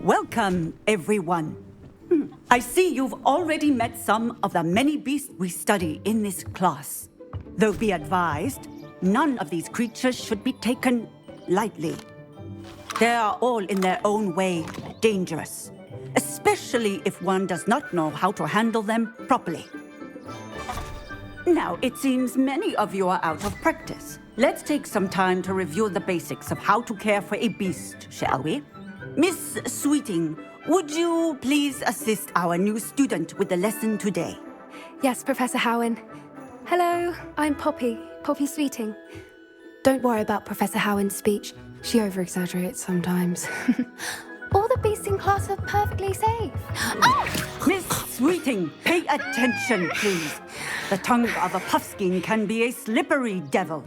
Welcome, everyone. I see you've already met some of the many beasts we study in this class. Though be advised, none of these creatures should be taken lightly. They are all in their own way dangerous, especially if one does not know how to handle them properly. Now, it seems many of you are out of practice. Let's take some time to review the basics of how to care for a beast, shall we? Miss Sweeting, would you please assist our new student with the lesson today? Yes, Professor Howen. Hello, I'm Poppy Sweeting. Don't worry about Professor Howen's speech. She over-exaggerates sometimes. All the beasts in class are perfectly safe. Oh! Miss Sweeting, pay attention, please. The tongue of a puffskein can be a slippery devil.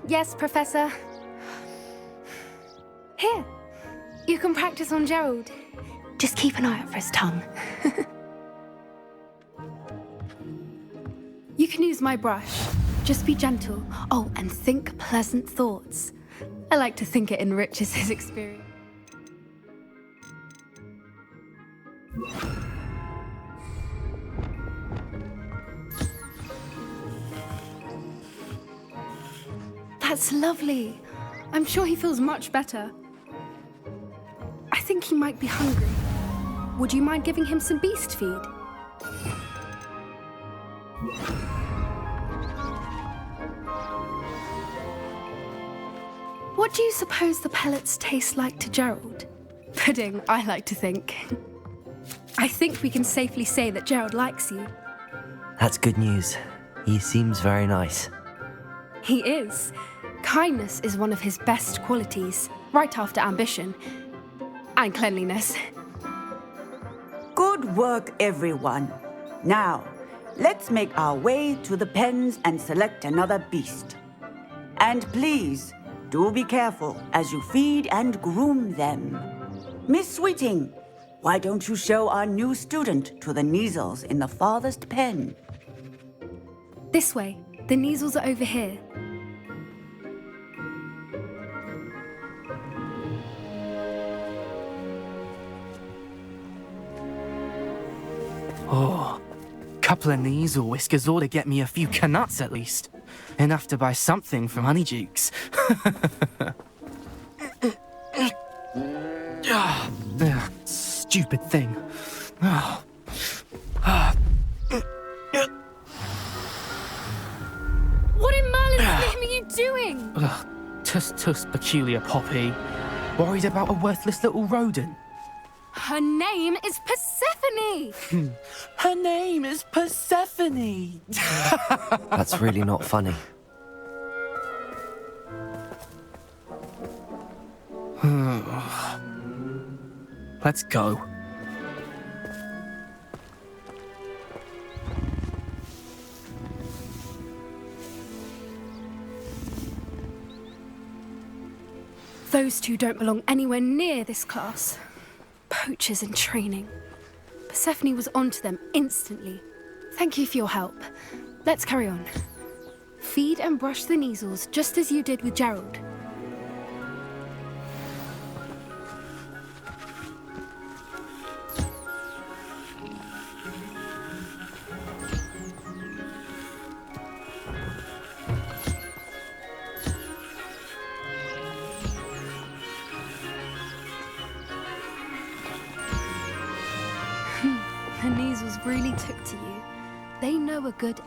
Yes, Professor. Here, you can practice on Gerald. Just keep an eye out for his tongue. You can use my brush. Just be gentle. Oh, and think pleasant thoughts. I like to think it enriches his experience. That's lovely. I'm sure he feels much better. I think he might be hungry. Would you mind giving him some beast feed? What do you suppose the pellets taste like to Gerald? Pudding, I like to think. I think we can safely say that Gerald likes you. That's good news. He seems very nice. He is. Kindness is one of his best qualities, right after ambition. And cleanliness. Good work, everyone. Now, let's make our way to the pens and select another beast. And please, do be careful as you feed and groom them. Miss Sweeting, why don't you show our new student to the Neasels in the farthest pen? This way. The Neasels are over here. Oh, couple of Neasel whiskers ought to get me a few canuts at least. Enough to buy something from Honeydukes. Stupid thing. What in Merlin's name are you doing? Tuss, peculiar Poppy. Worried about a worthless little rodent. Her name is Persephone! Her name is Persephone! That's really not funny. Let's go. Those two don't belong anywhere near this class. Poachers in training. Persephone was onto them instantly. Thank you for your help. Let's carry on. Feed and brush the Neasels just as you did with Gerald. The Neasels really took to you. They know a good...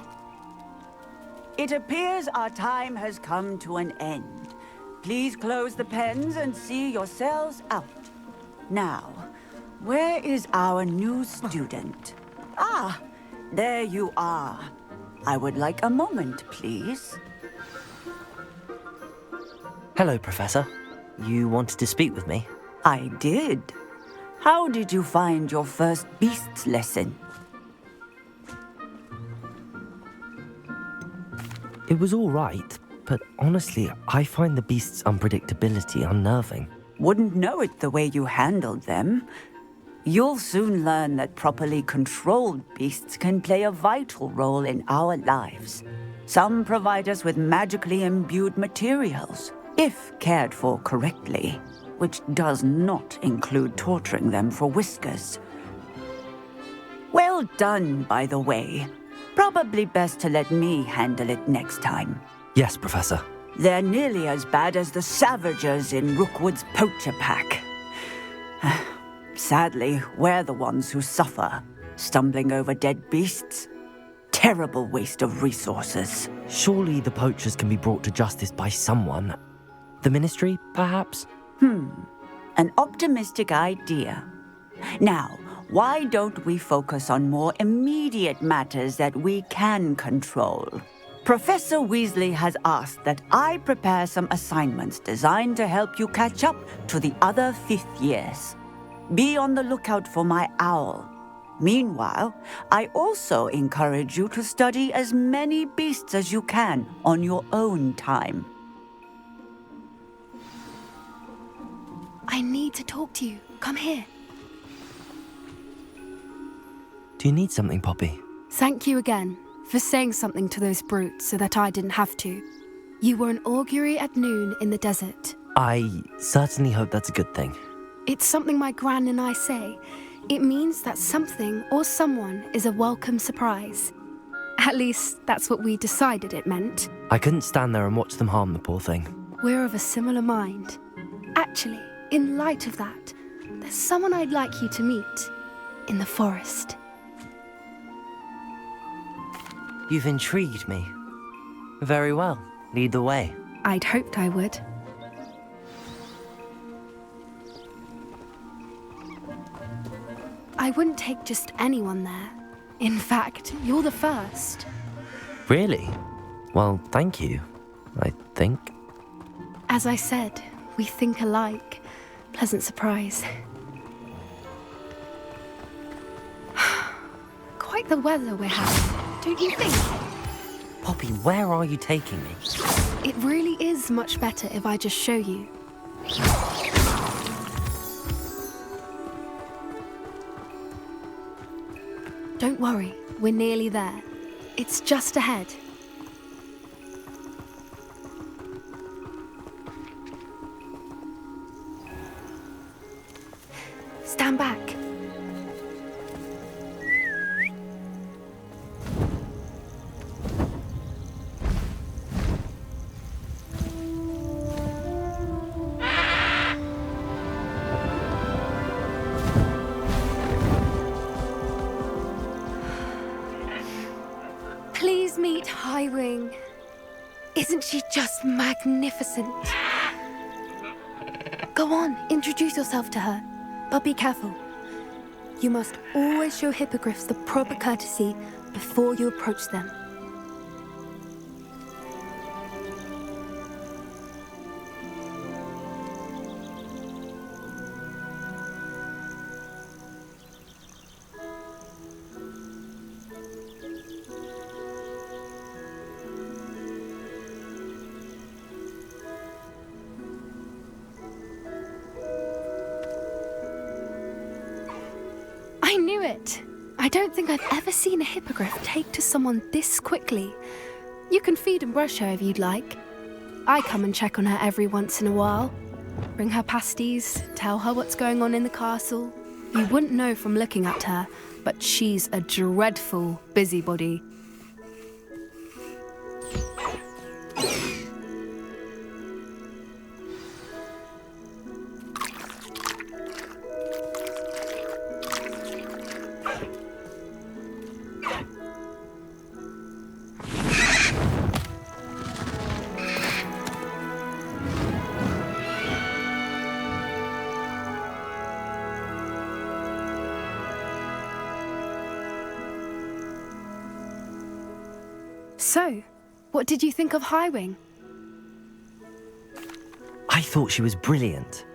It appears our time has come to an end. Please close the pens and see yourselves out. Now, where is our new student? Ah, there you are. I would like a moment, please. Hello, Professor. You wanted to speak with me? I did. How did you find your first beasts lesson? It was all right, but honestly, I find the beast's unpredictability unnerving. Wouldn't know it the way you handled them. You'll soon learn that properly controlled beasts can play a vital role in our lives. Some provide us with magically imbued materials, if cared for correctly. which does not include torturing them for whiskers. Well done, by the way. Probably best to let me handle it next time. Yes, Professor. They're nearly as bad as the Savagers in Rookwood's poacher pack. Sadly, we're the ones who suffer, stumbling over dead beasts. Terrible waste of resources. Surely the poachers can be brought to justice by someone. The Ministry, perhaps? An optimistic idea. Now, why don't we focus on more immediate matters that we can control? Professor Weasley has asked that I prepare some assignments designed to help you catch up to the other fifth years. Be on the lookout for my owl. Meanwhile, I also encourage you to study as many beasts as you can on your own time. I need to talk to you. Come here. Do you need something, Poppy? Thank you again for saying something to those brutes so that I didn't have to. You were an augury at noon in the desert. I certainly hope that's a good thing. It's something my gran and I say. It means that something or someone is a welcome surprise. At least, that's what we decided it meant. I couldn't stand there and watch them harm the poor thing. We're of a similar mind. Actually, in light of that, there's someone I'd like you to meet. In the forest. You've intrigued me. Very well. Lead the way. I'd hoped I would. I wouldn't take just anyone there. In fact, you're the first. Really? Well, thank you, I think. As I said, we think alike. Pleasant surprise. Quite the weather we're having, don't you think? Poppy, where are you taking me? It really is much better if I just show you. Don't worry, we're nearly there. It's just ahead. Stand back. Please meet Highwing. Isn't she just magnificent? Go on, introduce yourself to her. But be careful. You must always show hippogriffs the proper courtesy before you approach them. I knew it! I don't think I've ever seen a hippogriff take to someone this quickly. You can feed and brush her if you'd like. I come and check on her every once in a while. Bring her pasties, tell her what's going on in the castle. You wouldn't know from looking at her, but she's a dreadful busybody. So, what did you think of Highwing? I thought she was brilliant.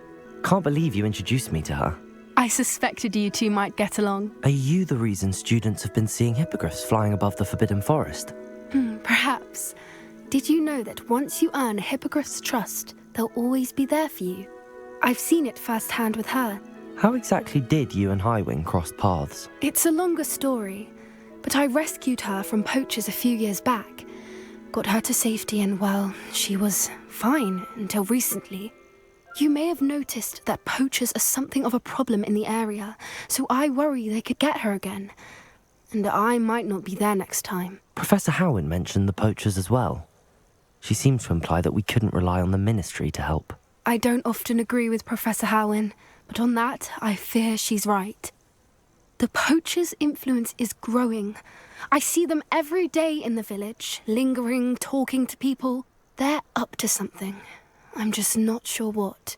Can't believe you introduced me to her. I suspected you two might get along. Are you the reason students have been seeing hippogriffs flying above the Forbidden Forest? Perhaps. Did you know that once you earn a hippogriff's trust, they'll always be there for you? I've seen it firsthand with her. How exactly did you and Highwing cross paths? It's a longer story, but I rescued her from poachers a few years back. Got her to safety and, well, she was fine until recently. You may have noticed that poachers are something of a problem in the area, so I worry they could get her again. And I might not be there next time. Professor Howin mentioned the poachers as well. She seemed to imply that we couldn't rely on the ministry to help. I don't often agree with Professor Howin, but on that, I fear she's right. The poachers' influence is growing. I see them every day in the village, lingering, talking to people. They're up to something. I'm just not sure what.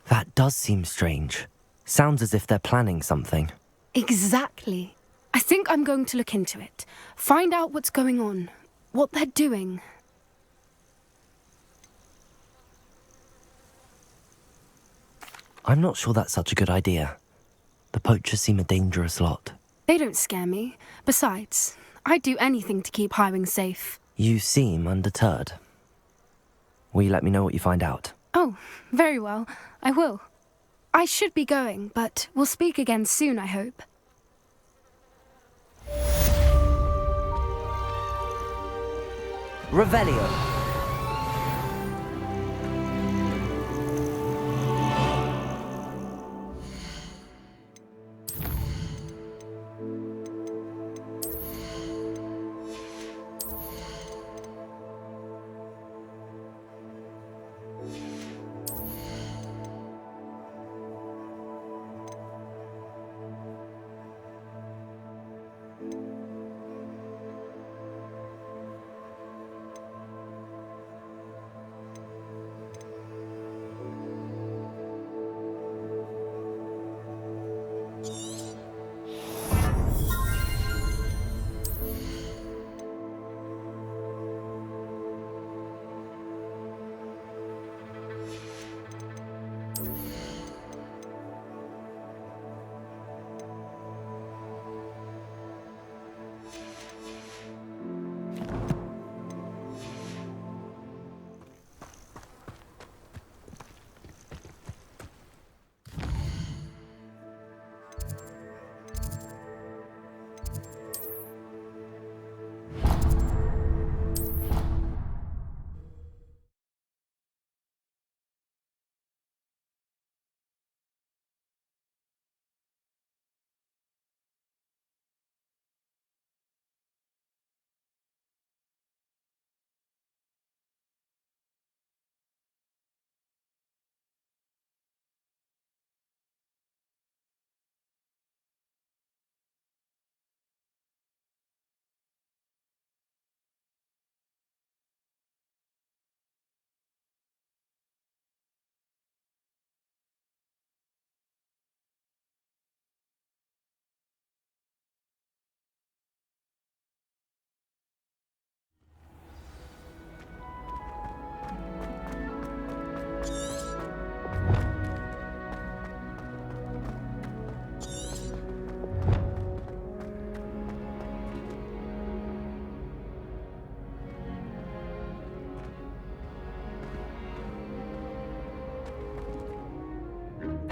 That does seem strange. Sounds as if they're planning something. Exactly. I think I'm going to look into it. Find out what's going on, what they're doing. I'm not sure that's such a good idea. The poachers seem a dangerous lot. They don't scare me. Besides, I'd do anything to keep Highwing safe. You seem undeterred. Will you let me know what you find out? Oh, very well. I will. I should be going, but we'll speak again soon, I hope. Revelio.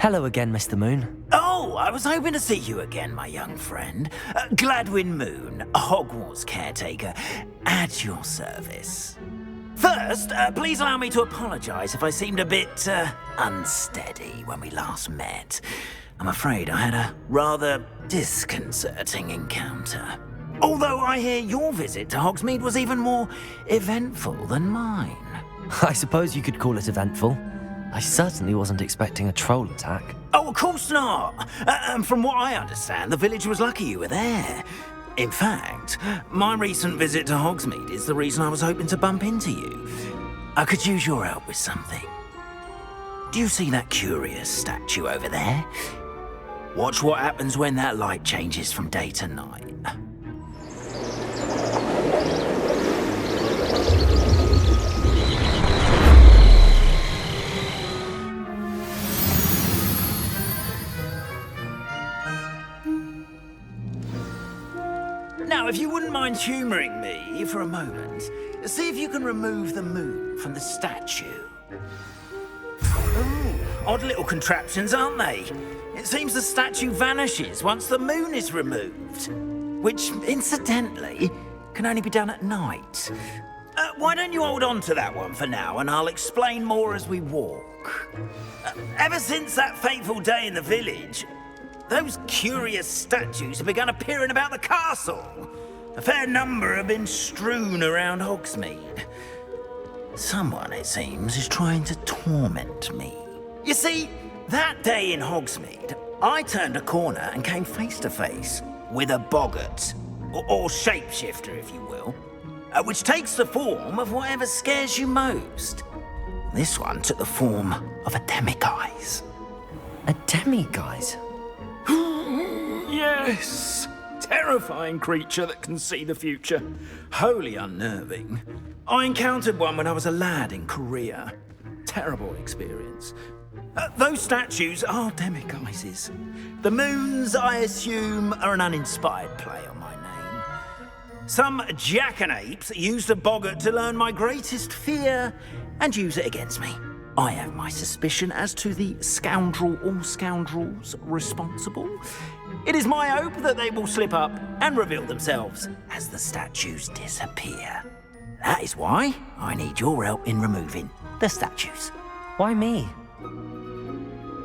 Hello again, Mr. Moon. Oh, I was hoping to see you again, my young friend. Gladwin Moon, Hogwarts caretaker, at your service. First, please allow me to apologise if I seemed a bit unsteady when we last met. I'm afraid I had a rather disconcerting encounter. Although I hear your visit to Hogsmeade was even more eventful than mine. I suppose you could call it eventful. I certainly wasn't expecting a troll attack. Oh, of course not. And from what I understand, the village was lucky you were there. In fact, my recent visit to Hogsmeade is the reason I was hoping to bump into you. I could use your help with something. Do you see that curious statue over there? Watch what happens when that light changes from day to night. Now, if you wouldn't mind humouring me for a moment, see if you can remove the moon from the statue. Ooh, odd little contraptions, aren't they? It seems the statue vanishes once the moon is removed, which, incidentally, can only be done at night. Why don't you hold on to that one for now, and I'll explain more as we walk. Ever since that fateful day in the village, those curious statues have begun appearing about the castle. A fair number have been strewn around Hogsmeade. Someone, it seems, is trying to torment me. You see, that day in Hogsmeade, I turned a corner and came face to face with a boggart, or shapeshifter, if you will, which takes the form of whatever scares you most. This one took the form of a demiguise. A demiguise? Yes! Terrifying creature that can see the future. Wholly unnerving. I encountered one when I was a lad in Korea. Terrible experience. Those statues are demiguises. The moons, I assume, are an uninspired play on my name. Some jackanapes used a boggart to learn my greatest fear and use it against me. I have my suspicion as to the scoundrel or scoundrels responsible. It is my hope that they will slip up and reveal themselves as the statues disappear. That is why I need your help in removing the statues. Why me?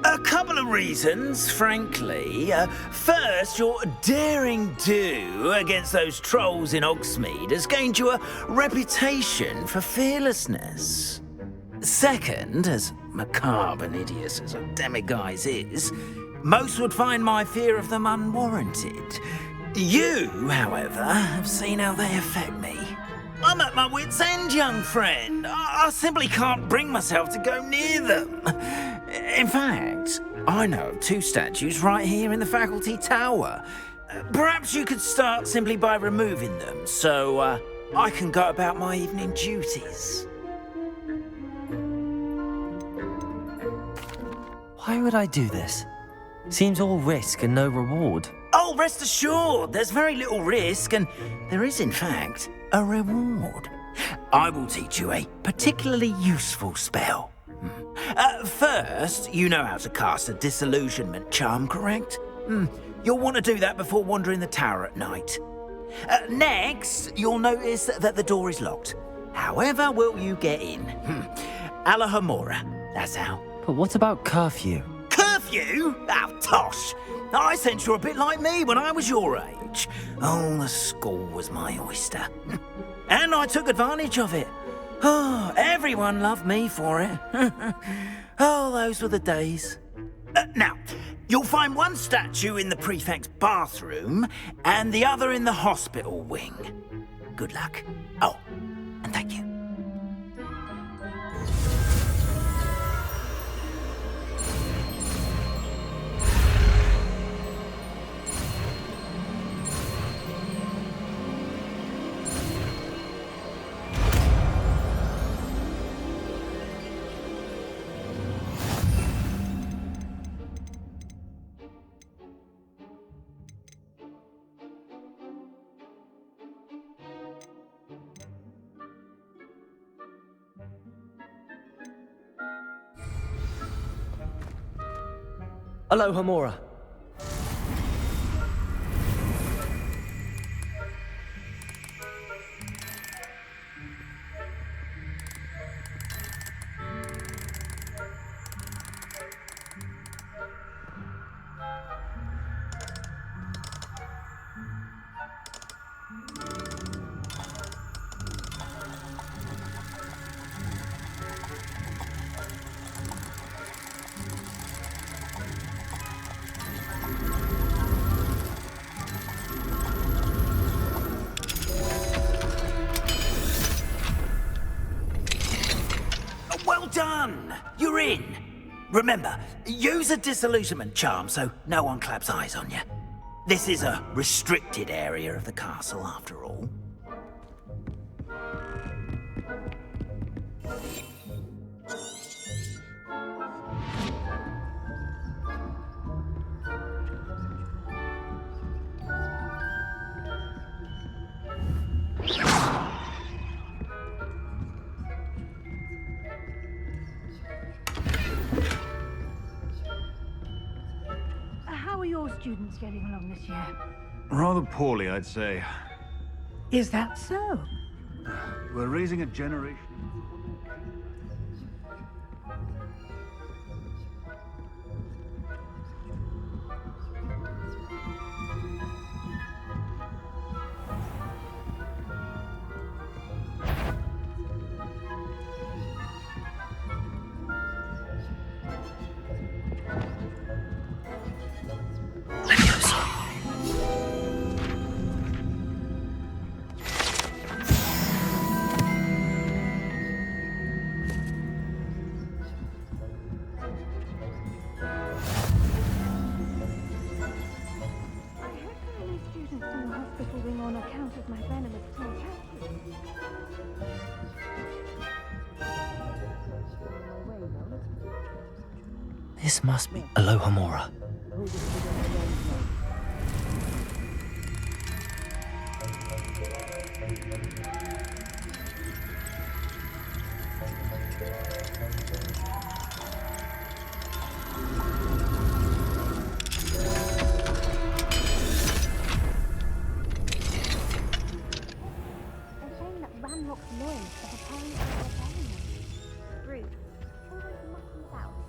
A couple of reasons, frankly. First, your daring do against those trolls in Hogsmeade has gained you a reputation for fearlessness. Second, as macabre and hideous as a demiguise is, most would find my fear of them unwarranted. You, however, have seen how they affect me. I'm at my wit's end, young friend. I simply can't bring myself to go near them. In fact, I know of 2 statues right here in the faculty tower. Perhaps you could start simply by removing them, so I can go about my evening duties. Why would I do this? Seems all risk and no reward. Oh, rest assured, there's very little risk, and there is, in fact, a reward. I will teach you a particularly useful spell. First, you know how to cast a disillusionment charm, correct? You'll want to do that before wandering the tower at night. Next, you'll notice that the door is locked. However will you get in? Alahomora, that's how. But what about curfew? Curfew? Oh, tosh. I sense you're a bit like me when I was your age. Oh, the school was my oyster. And I took advantage of it. Oh, everyone loved me for it. Oh, those were the days. Now, you'll find one statue in the prefect's bathroom and the other in the hospital wing. Good luck. Oh, and thank you. Alohomora. Done! You're in! Remember, use a disillusionment charm so no one claps eyes on you. This is a restricted area of the castle, after all. How are your students getting along this year? Rather poorly, I'd say. Is that so? We're raising a generation. This must be Alohomora.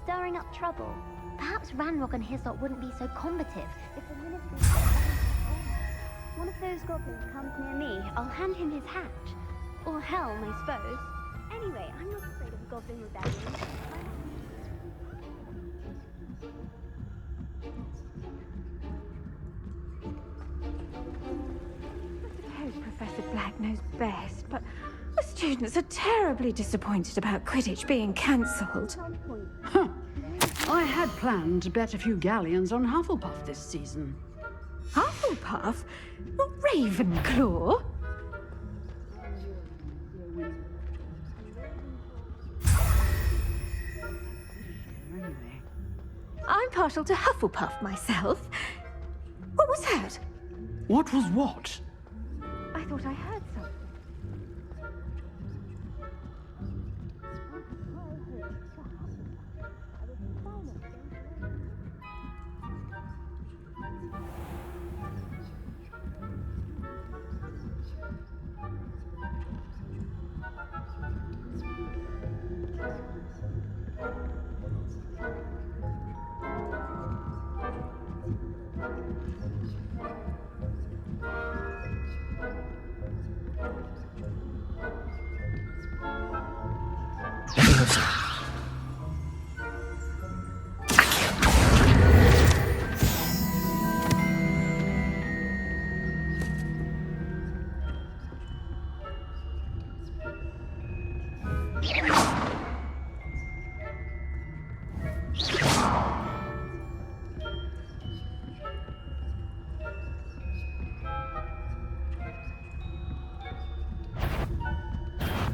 Stirring up trouble. Perhaps Ranrock and his lot wouldn't be so combative if the ministry... One of those goblins comes near me, I'll hand him his hat. Or helm, I suppose. Anyway, I'm not afraid of goblin rebellion. I suppose Professor Black knows best, but the students are terribly disappointed about Quidditch being cancelled. Huh. I had planned to bet a few galleons on Hufflepuff this season. Hufflepuff? Not Ravenclaw? Anyway. I'm partial to Hufflepuff myself. What was that? What was what? I thought I heard something.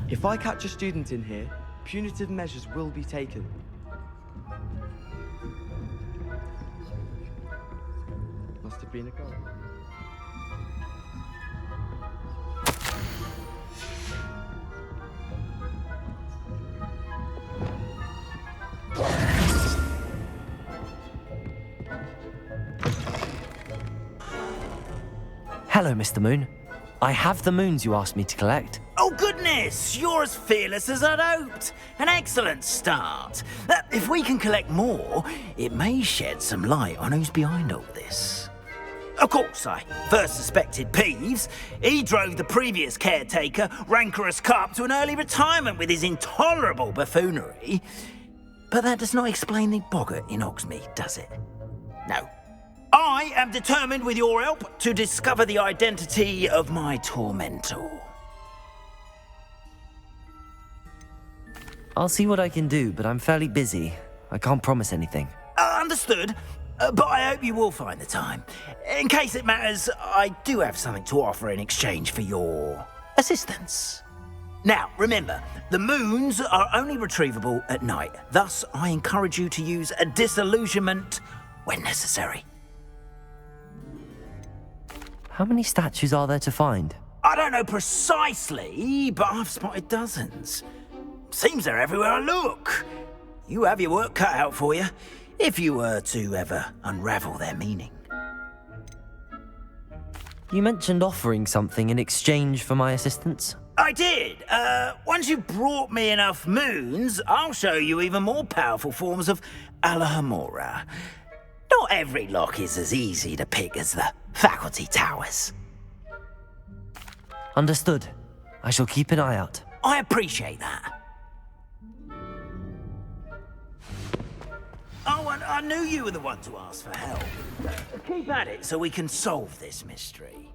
If I catch a student in here, punitive measures will be taken. Must have been a goal. Hello, Mr. Moon. I have the moons you asked me to collect. Oh, goodness! You're as fearless as I'd hoped. An excellent start. If we can collect more, it may shed some light on who's behind all this. Of course, I first suspected Peeves. He drove the previous caretaker, Rancorous Carp, to an early retirement with his intolerable buffoonery. But that does not explain the boggart in Hogsmeade, does it? No. I am determined, with your help, to discover the identity of my tormentor. I'll see what I can do, but I'm fairly busy. I can't promise anything. Understood, but I hope you will find the time. In case it matters, I do have something to offer in exchange for your assistance. Now, remember, the moons are only retrievable at night. Thus, I encourage you to use a disillusionment when necessary. How many statues are there to find? I don't know precisely, but I've spotted dozens. Seems they're everywhere I look. You have your work cut out for you, if you were to ever unravel their meaning. You mentioned offering something in exchange for my assistance. I did. Once you've brought me enough moons, I'll show you even more powerful forms of Alohomora. Not every lock is as easy to pick as the faculty towers. Understood. I shall keep an eye out. I appreciate that. Oh, and I knew you were the one to ask for help. Keep at it so we can solve this mystery.